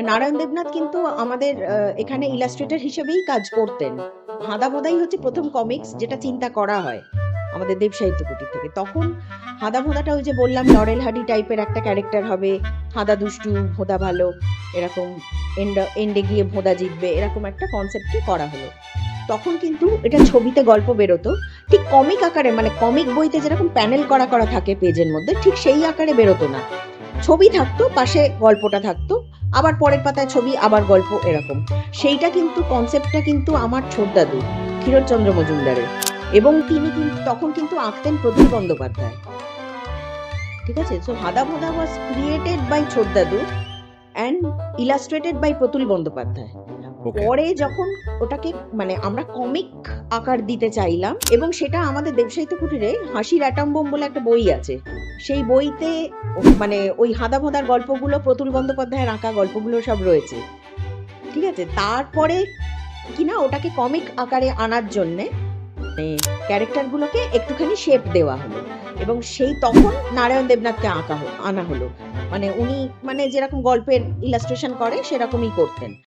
নারায়ণ দেবনাথ কিন্তু আমাদের এখানে ইলাস্ট্রেটর হিসেবেই কাজ করতেন। হাঁদা ভোঁদাই হচ্ছে প্রথম কমিক্স যেটা চিন্তা করা হয় আমাদের দেব সাহিত্য কুটির থেকে। তখন হাঁদা ভোঁদাটা ওই যে বললাম লরেল হার্ডি টাইপের একটা ক্যারেক্টার হবে, হাঁদা দুষ্টু ভোঁদা ভালো, এরকম এন্ডে গিয়ে ভোঁদা জিতবে, এরকম একটা কনসেপ্টে করা হলো। তখন কিন্তু এটা ছবিতে গল্প বেরোতো ঠিক কমিক আকারে, মানে কমিক বইতে যেরকম প্যানেল করা করা থাকে পেজের মধ্যে, ঠিক সেই আকারে বেরোতো না। ছবি থাকতো, পাশে গল্পটা থাকতো, আবার পরের পাতায় ছবি, আবার গল্প, এরকম। সেইটা কিন্তু কনসেপ্টটা কিন্তু আমার ছোটদাদু ক্ষীরোদচন্দ্র মজুমদারের, এবং তিনি কিন্তু তখন কিন্তু আঁকতেন প্রতুল বন্দ্যোপাধ্যায়। ঠিক আছে, so Hada Bhonda was created by Chhotodadu and illustrated by Pratul Bandyopadhyay. পরে যখন ওটাকে মানে আমরা কমিক আকার দিতে চাইলাম, এবং সেটা আমাদের দেবসাহিত্য কুটিরে হাসির অ্যাটম বোম বলে একটা বই আছে, সেই বইতে মানে ওই হাঁদা ভোঁদার গল্পগুলো, প্রতুল বন্দ্যোপাধ্যায়ের আঁকা গল্পগুলো সব রয়েছে। ঠিক আছে, তারপরে কিনা ওটাকে কমিক আকারে আনার জন্যে ক্যারেক্টারগুলোকে একটুখানি শেপ দেওয়া হলো, এবং সেই তখন নারায়ণ দেবনাথকে আনা হলো। মানে উনি মানে যেরকম গল্পের ইলাস্ট্রেশন করে সেরকমই করতেন।